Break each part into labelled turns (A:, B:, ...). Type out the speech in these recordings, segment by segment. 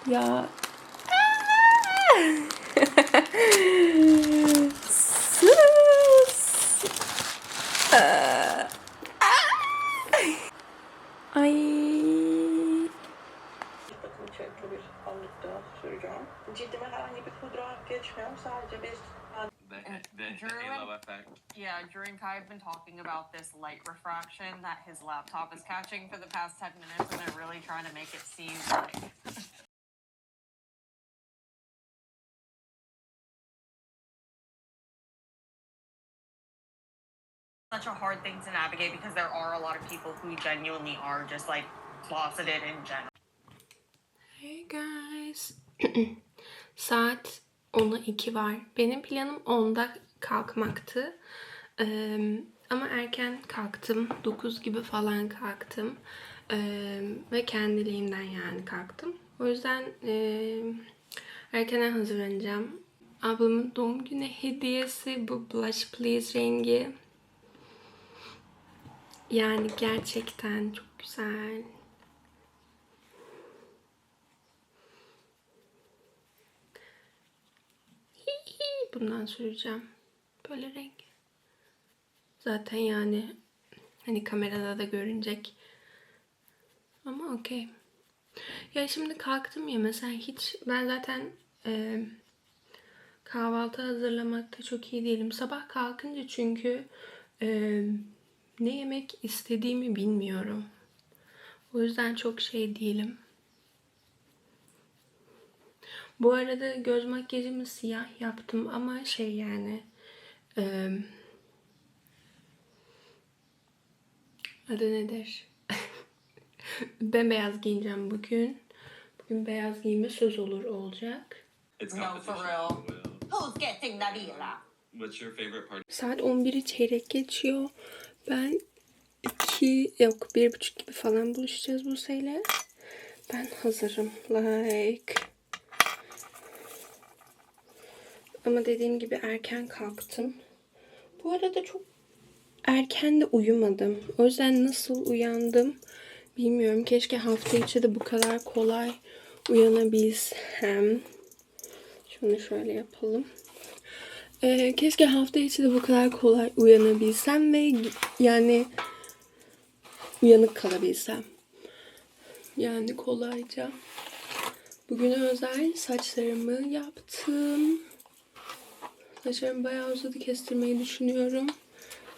A: Ya. Ay.
B: Dikkatimi çekti bir anlıkta süreceğim. Cildime herhangi bir pudra geçmiyor. Sadece bir
C: The halo effect. Yeah, Drew and Kai have been talking about this light refraction that his laptop is catching for the past 10 minutes, and they're really trying to make it seem like such a hard thing to navigate because there are a lot of people who genuinely are just like closeted in general.
A: Hey guys. Saat 10'a 2 var. Benim planım 10'da kalkmaktı. Ama erken kalktım. 9 gibi falan kalktım. Ve kendiliğimden yani kalktım. O yüzden erkene hazırlanacağım. Ablamın doğum günü hediyesi bu Blush Please rengi. Yani gerçekten çok güzel. Bundan süreceğim. Böyle renk. Zaten yani hani kamerada da görünecek. Ama okey. Ya şimdi kalktım ya mesela hiç ben zaten kahvaltı hazırlamakta çok iyi değilim. Sabah kalkınca çünkü ne yemek istediğimi bilmiyorum. O yüzden çok şey değilim. Bu arada göz makyajımı siyah yaptım ama şey yani adı nedir? Bembeyaz giyeceğim bugün. Bugün beyaz giyme söz olur olacak.
C: No, for real. Who's getting the villa?
D: What's your favorite part?
A: Saat 11'i çeyrek geçiyor. Ben 1:30 gibi falan buluşacağız Buse'yle. Ben hazırım. Like. Ama dediğim gibi erken kalktım. Bu arada çok erken de uyumadım. O yüzden nasıl uyandım bilmiyorum. Keşke hafta içi de bu kadar kolay uyanabilsem. Şunu şöyle yapalım. Keşke hafta içi de bu kadar kolay uyanabilsem ve yani uyanık kalabilsem. Yani kolayca. Bugüne özel saçlarımı yaptım. Saçlarım bayağı uzadı, kestirmeyi düşünüyorum.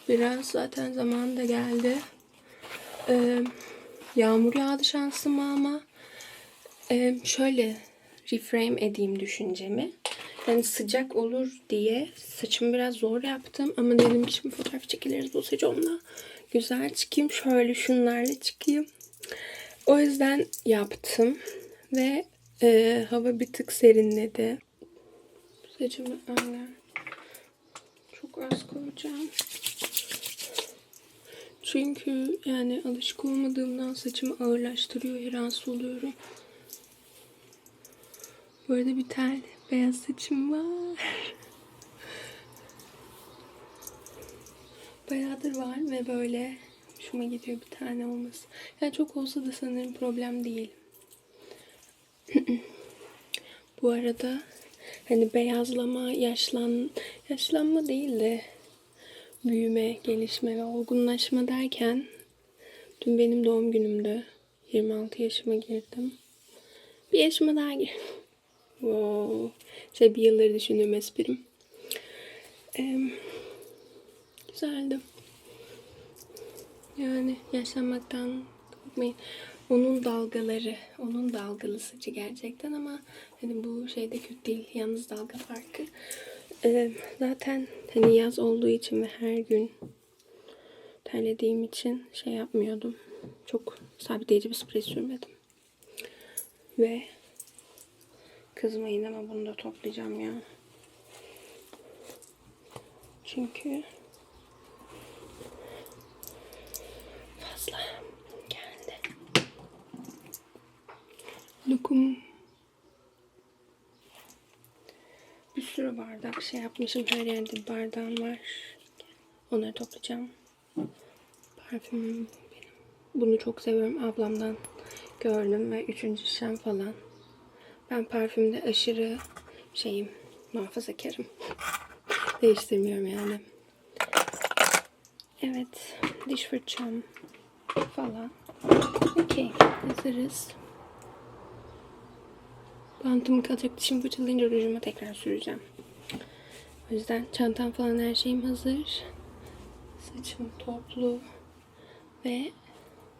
A: Biraz zaten zamanı da geldi. Yağmur yağdı şansıma ama şöyle reframe edeyim düşüncemi. Yani sıcak olur diye saçımı biraz zor yaptım ama dedim ki şimdi fotoğraf çekiliriz bu sezonla. Güzel çıkayım, şöyle şunlarla çıkayım. O yüzden yaptım ve hava bir tık serinledi. Saçımı öyle çok az koyacağım. Çünkü yani alışık olmadığımdan saçımı ağırlaştırıyor, rahatsız oluyorum. Bu arada bir tane beyaz saçım var. Bayağıdır var ve böyle hoşuma gidiyor bir tane olması. Yani çok olsa da sanırım problem değil. Bu arada hani beyazlama, yaşlanma değil de büyüme, gelişme ve olgunlaşma derken dün benim doğum günümdü. 26 yaşıma girdim. Bir yaşıma daha girdim. Wow. Bir yılları düşündüğüm esprim. Güzeldi. Yani yaşlanmaktan korkmayın. Onun dalgalı saçı gerçekten ama hani bu şeyde kötü değil. Yalnız dalga farkı. Zaten hani yaz olduğu için ve her gün terlediğim için şey yapmıyordum. Çok sabitleyici bir sprey sürmedim. Ve kızmayın ama bunu da toplayacağım ya. Çünkü fazla geldi. Lokum. Bir sürü bardak şey yapmışım. Her yerde bardağım var. Onları toplayacağım. Parfümüm benim. Bunu çok seviyorum. Ablamdan gördüm ve 3. şişem falan. Ben parfümde aşırı muhafazakarım. Değiştirmiyorum yani. Evet. Diş fırçam falan. Okey. Hazırız. Bantım kalacak. Dişimi fırçalayınca rujuma tekrar süreceğim. O yüzden çantam falan her şeyim hazır. Saçım toplu. Ve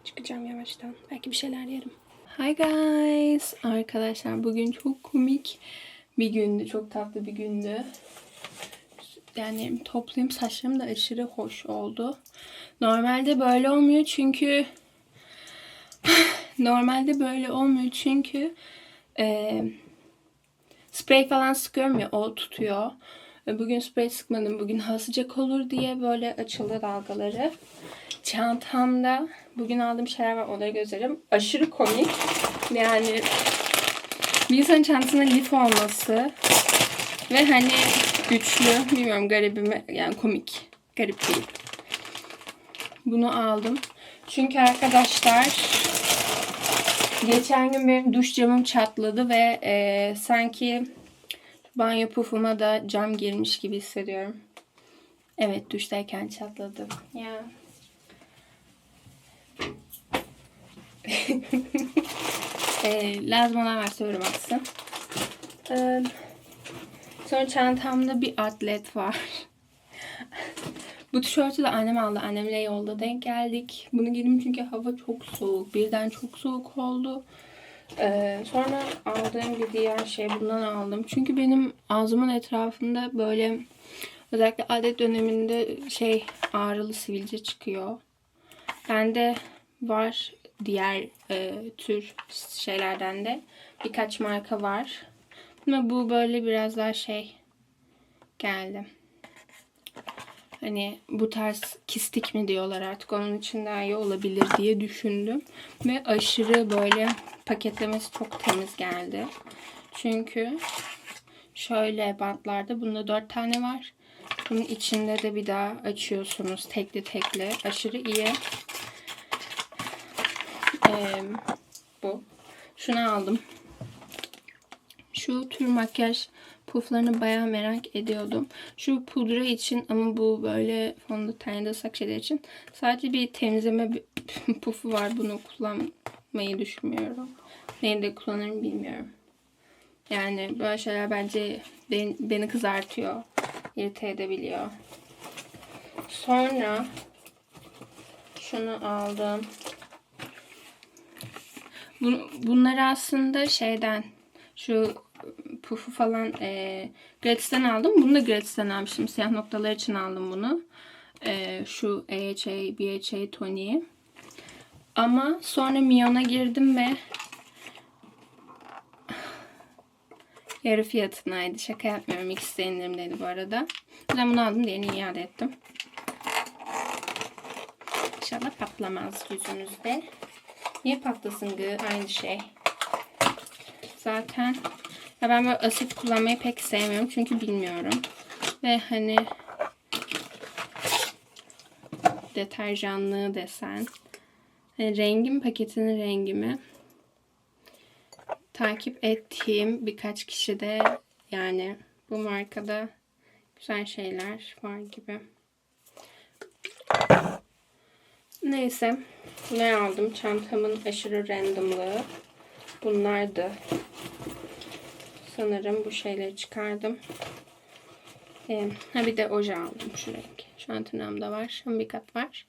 A: çıkacağım yavaştan. Belki bir şeyler yerim. Hi guys. Arkadaşlar bugün çok komik bir gündü. Çok tatlı bir gündü. Yani toplayayım, saçlarım da aşırı hoş oldu. Normalde böyle olmuyor çünkü sprey falan sıkıyorum ya, o tutuyor. Bugün sprey sıkmadım. Bugün hava sıcak olur diye böyle açıldı dalgaları. Çantamda bugün aldığım şeyler var. Onları göstereceğim. Aşırı komik. Yani bir insanın çantasında lif olması ve hani güçlü, bilmiyorum, garibime, yani komik. Garip değil. Bunu aldım. Çünkü arkadaşlar geçen gün benim duş camım çatladı ve sanki banyo pufuma da cam girmiş gibi hissediyorum. Evet, duştayken çatladı. Ya. Lazım olan varsa yorum atsın. Sonra çantamda bir atlet var. Bu tişörtü de annem aldı. Annemle yolda denk geldik. Bunu giydim çünkü hava çok soğuk. Birden çok soğuk oldu. Sonra aldığım bir diğer şey, bundan aldım. Çünkü benim ağzımın etrafında böyle özellikle adet döneminde ağrılı sivilce çıkıyor. Bende var diğer tür şeylerden de. Birkaç marka var. Ama bu böyle biraz daha geldi. Hani bu tarz kistik mi diyorlar artık, onun için daha iyi olabilir diye düşündüm. Ve aşırı böyle paketlemesi çok temiz geldi. Çünkü şöyle bantlarda bunda 4 tane var. Bunun içinde de bir daha açıyorsunuz tekli tekli. Aşırı iyi. Bu. Şunu aldım. Şu tür makyaj puflarını bayağı merak ediyordum. Şu pudra için, ama bu böyle fondötenle ıslak şeyler için sadece bir temizleme pufu var. Bunu kullanmayı düşünmüyorum. Neyi de kullanırım bilmiyorum. Yani böyle şeyler bence beni kızartıyor. İrite edebiliyor. Sonra şunu aldım. Bunları aslında şu pufu falan Gratis'ten aldım. Bunu da Gratis'ten almıştım. Siyah noktalar için aldım bunu. Şu AHA, BHA toniği. Ama sonra Mion'a girdim ve yarı fiyatınaydı. Şaka yapmıyorum. İkisi de indirimdeydi bu arada. O yüzden bunu aldım. Diğerini iade ettim. İnşallah patlamaz yüzümüzde. Niye patlasın gı? Aynı şey. Zaten ya ben böyle asit kullanmayı pek sevmiyorum. Çünkü bilmiyorum. Ve hani deterjanlığı desen. Hani paketinin rengimi takip ettiğim birkaç kişi de yani bu markada güzel şeyler var gibi. Neyse. Ne aldım? Çantamın aşırı randomlığı. Bunlardı. Sanırım bu şeyleri çıkardım. Bir de oje aldım şu renk. Şu an tırnağımda var. Ama bir kat var.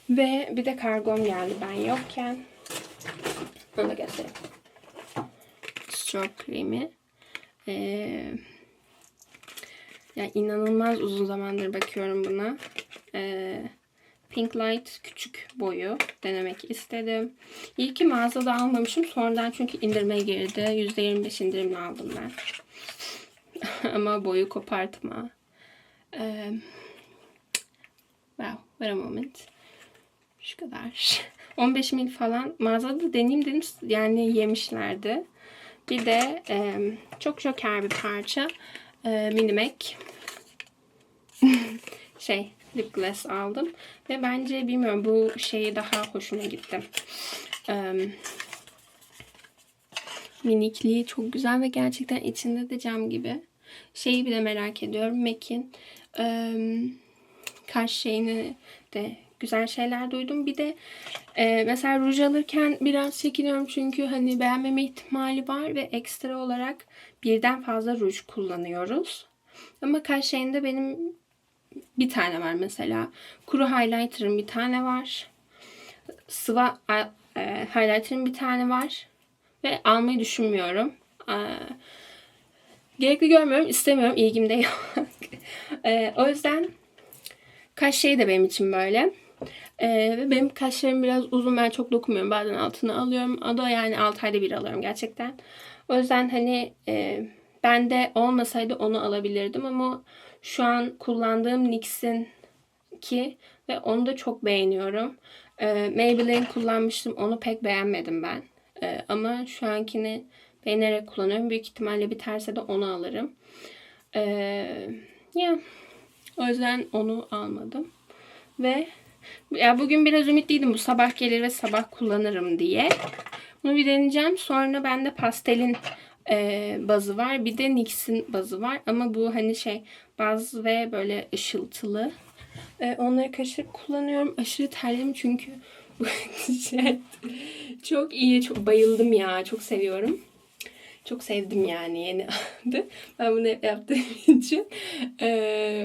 A: Ve bir de kargom geldi ben yokken. Onu da göstereyim. Stroke kremi. Yani inanılmaz uzun zamandır bakıyorum buna. Pink Light küçük boyu denemek istedim. İyi ki mağazada almamışım. Sonradan çünkü indirime girdi. %25 indirimle aldım ben. Ama boyu kopartma. Wow, what a moment. Şu kadar. 15 ml falan. Mağazada deneyeyim dedim. Yani yemişlerdi. Bir de çok joker bir parça. Mini Mac. Lip gloss aldım. Ve bence bilmiyorum, bu şeyi daha hoşuma gitti. Minikliği çok güzel ve gerçekten içinde de cam gibi. Şeyi bile merak ediyorum. MAC'in kaş şeyini de güzel şeyler duydum. Bir de mesela ruj alırken biraz çekiniyorum çünkü hani beğenmeme ihtimali var ve ekstra olarak birden fazla ruj kullanıyoruz. Ama kaş şeyinde benim bir tane var mesela. Kuru highlighter'ım bir tane var. Sıvı highlighter'ım bir tane var. Ve almayı düşünmüyorum. Gerekli görmüyorum, istemiyorum, ilgim de yok. O yüzden kaş şeyi de benim için böyle. Ve benim kaşlarım biraz uzun, ben çok dokunmuyorum. Bazen altına alıyorum. O da yani 6 ayda bir alıyorum gerçekten. O yüzden hani bende olmasaydı onu alabilirdim ama şu an kullandığım NYX'in ki ve onu da çok beğeniyorum. Maybelline kullanmıştım. Onu pek beğenmedim ben. Ama şu ankini beğenerek kullanıyorum. Büyük ihtimalle biterse de onu alırım. Ya o yüzden onu almadım. Ve ya bugün biraz ümitliydim bu sabah gelir ve sabah kullanırım diye. Bunu bir deneyeceğim. Sonra bende pastelin bazı var. Bir de NYX'in bazı var. Ama bu hani şey baz ve böyle ışıltılı. Onları karıştırıp kullanıyorum. Aşırı terledim çünkü bu tişört çok iyi. Çok bayıldım ya. Çok seviyorum. Çok sevdim yani yeni aldı. Ben bunu hep yaptığım için.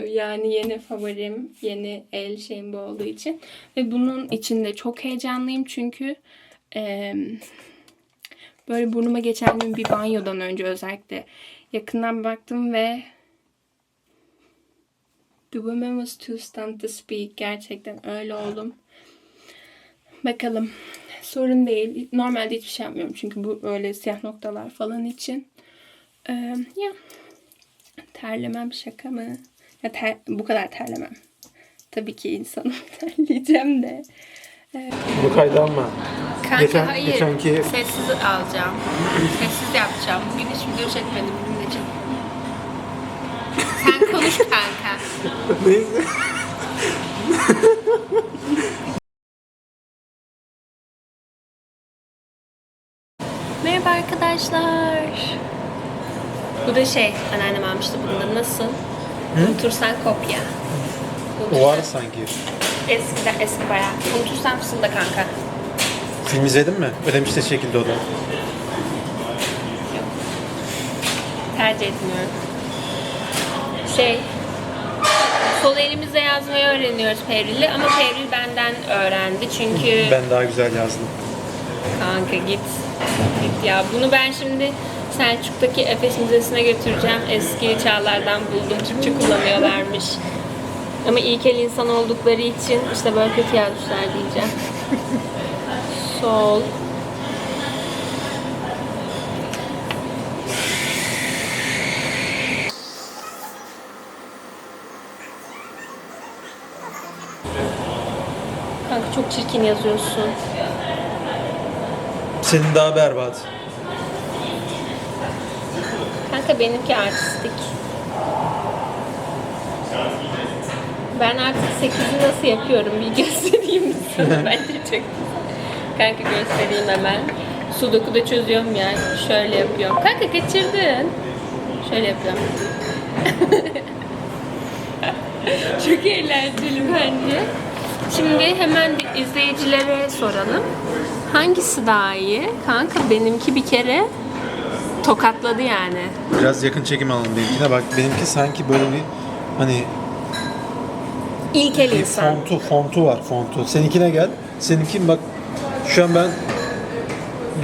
A: Yani yeni favorim, yeni el şeyim bu olduğu için. Ve bunun içinde çok heyecanlıyım çünkü böyle burnuma geçen gün bir banyodan önce özellikle yakından baktım ve the woman was too stunned to speak. Gerçekten öyle oldum. Bakalım. Sorun değil. Normalde hiçbir şey yapmıyorum çünkü bu öyle siyah noktalar falan için. Ya terlemem şaka mı? Ya bu kadar terlemem. Tabii ki insanım terleyeceğim de.
D: Bu kaydı alma.
A: Kanka hayır.
D: Geçenki
A: Sessiz alacağım. Sessiz yapacağım. Bugün hiç video çekmedim. Bugün de çek. Sen konuş kanka.
D: neyse.
A: Merhaba arkadaşlar. Bu da şey, anneannem almıştı bunda. Nasıl? Unutursan kopya.
D: O var sanki.
A: Eskiden, eski bayağı. Unutursan fısılda kanka.
D: Film izledin mi? Ödemişte şekilde o da.
A: Tercih etmiyorum. Şey, sol elimizle yazmayı öğreniyoruz Pevril'le ama Pevril benden öğrendi çünkü...
D: Ben daha güzel yazdım.
A: Kanka git. Git ya. Bunu ben şimdi Selçuk'taki Efes Müzesi'ne götüreceğim. Eski çağlardan buldum. Türkçe kullanıyorlarmış. Ama ilkel insan oldukları için işte böyle kötü yazmışlar diyeceğim. Sol. Kanka çok çirkin yazıyorsun.
D: Senin daha berbat.
A: Kanka benimki artistik. Ben artık 8'i nasıl yapıyorum bir göstereyim mi sana? Bence çok güzel. Kanka göstereyim hemen. Sudoku'da çözüyorum ya. Şöyle yapıyorum. Kanka kaçırdın. Şöyle yapıyorum. Çok eğlenceli bence. Şimdi hemen izleyicilere soralım. Hangisi daha iyi? Kanka benimki bir kere tokatladı yani.
D: Biraz yakın çekim alalım benimkine. Bak benimki sanki böyle bir hani
A: İlkel
D: bir
A: insan.
D: fontu var fontu. Seninkine gel. Seninki bak şu an ben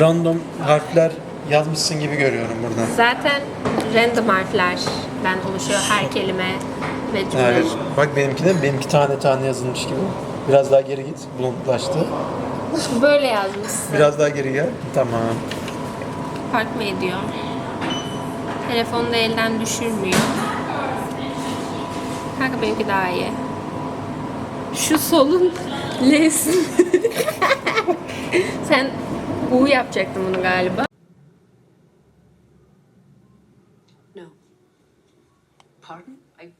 D: random harfler yazmışsın gibi görüyorum burada.
A: Zaten random harflerden oluşuyor her kelime ve cümle.
D: Evet. Bak benimki tane tane yazılmış gibi. Biraz daha geri git. Bulutlaştı.
A: Böyle yazmışsın.
D: Biraz daha geri gel. Tamam.
A: Fark mı ediyor? Telefonu da elden düşürmüyor. Kanka benimki daha iyi. Şu solun L'si. Sen U yapacaktın bunu galiba.
E: No. Pardon? I.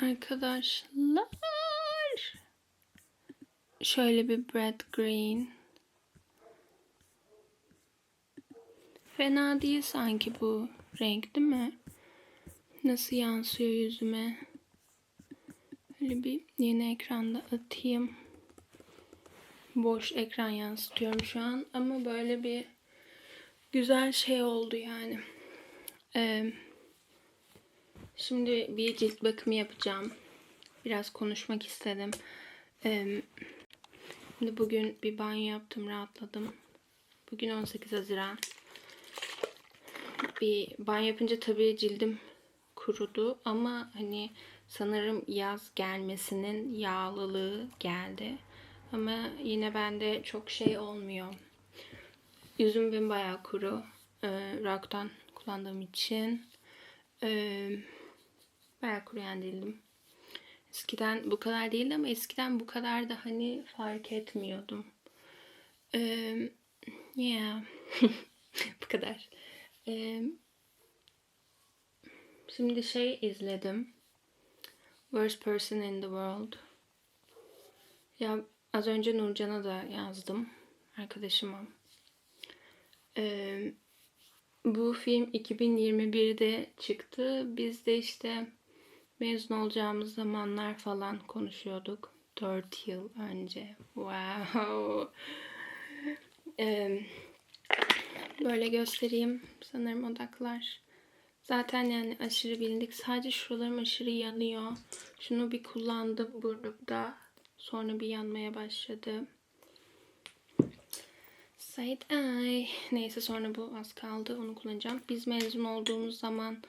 A: Arkadaşlar. Şöyle bir Brad Green. Fena değil sanki bu renk, değil mi? Nasıl yansıyor yüzüme? Böyle bir yeni ekranda atayım. Boş ekran yansıtıyorum şu an ama böyle bir güzel şey oldu yani. Şimdi bir cilt bakımı yapacağım. Biraz konuşmak istedim. Şimdi bugün bir banyo yaptım, rahatladım. Bugün 18 Haziran. Bir banyo yapınca tabii cildim kurudu ama hani sanırım yaz gelmesinin yağlılığı geldi. Ama yine bende çok şey olmuyor. Yüzüm benim bayağı kuru. Rock'tan kullandığım için. Bayağı kuruyan değildim. Eskiden bu kadar değildi ama eskiden bu kadar da hani fark etmiyordum. Yeah. Bu kadar. Şimdi şey izledim. Worst Person in the World. Ya az önce Nurcan'a da yazdım. Arkadaşıma. Bu film 2021'de çıktı. Biz de işte mezun olacağımız zamanlar falan konuşuyorduk. 4 yıl önce. Wow. Böyle göstereyim. Sanırım odaklar. Zaten yani aşırı bilindik. Sadece şuralarım aşırı yanıyor. Şunu bir kullandım burnumda. Sonra bir yanmaya başladı. Side eye. Neyse sonra bu az kaldı. Onu kullanacağım. Biz mezun olduğumuz zaman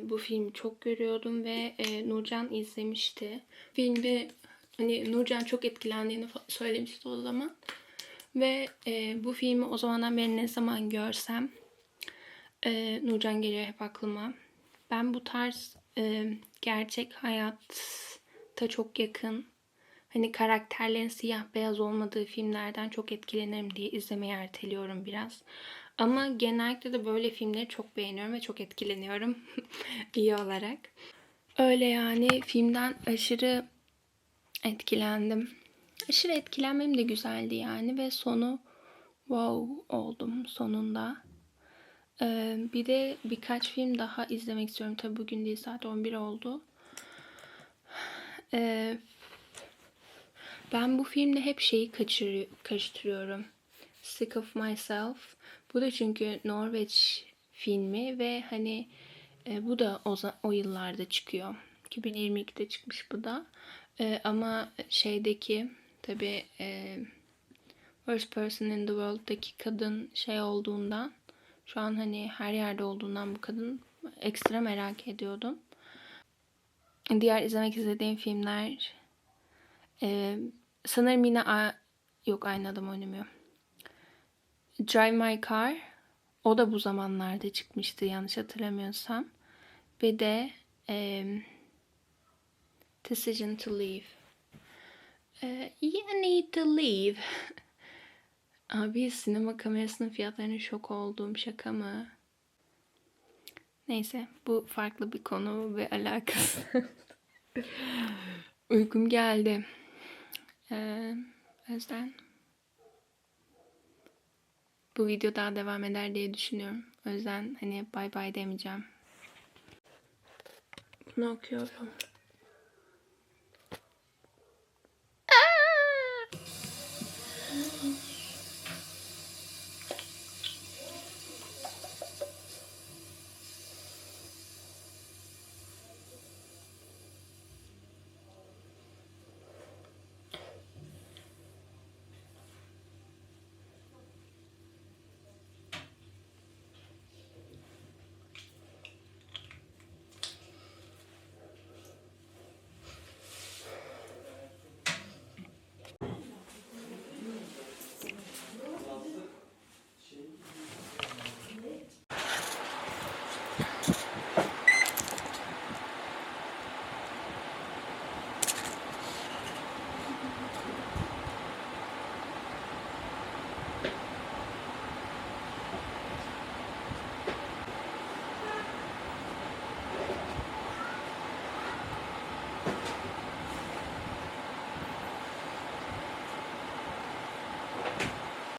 A: bu filmi çok görüyordum ve Nurcan izlemişti. Filmde hani Nurcan çok etkilendiğini söylemişti o zaman. Ve bu filmi o zamandan beri ne zaman görsem Nurcan geliyor hep aklıma. Ben bu tarz gerçek hayatta çok yakın, hani karakterlerin siyah beyaz olmadığı filmlerden çok etkilenirim diye izlemeyi erteliyorum biraz. Ama genellikle de böyle filmleri çok beğeniyorum ve çok etkileniyorum iyi olarak. Öyle yani filmden aşırı etkilendim. Aşırı etkilenmem de güzeldi yani ve sonu wow oldum sonunda. Bir de birkaç film daha izlemek istiyorum. Tabi bugün değil, saat 11 oldu. Ben bu filmde hep şeyi karıştırıyorum. Sick of Myself. Bu da çünkü Norveç filmi ve hani bu da o yıllarda çıkıyor. 2022'de çıkmış bu da. Ama şeydeki tabi Worst Person in the World'daki kadın şey olduğundan, şu an hani her yerde olduğundan bu kadın ekstra merak ediyordum. Diğer izlemek istediğim filmler sanırım yine yok, aynı adam oynamıyor. Drive My Car, o da bu zamanlarda çıkmıştı yanlış hatırlamıyorsam. Ve de Decision to Leave. You need to leave. Abi sinema kamerasının fiyatlarına şok oldum. Şaka mı? Neyse bu farklı bir konu ve alakası. Uykum geldi. O yüzden bu video daha devam eder diye düşünüyorum. O yüzden hani bay bay demeyeceğim. Bunu okuyorum.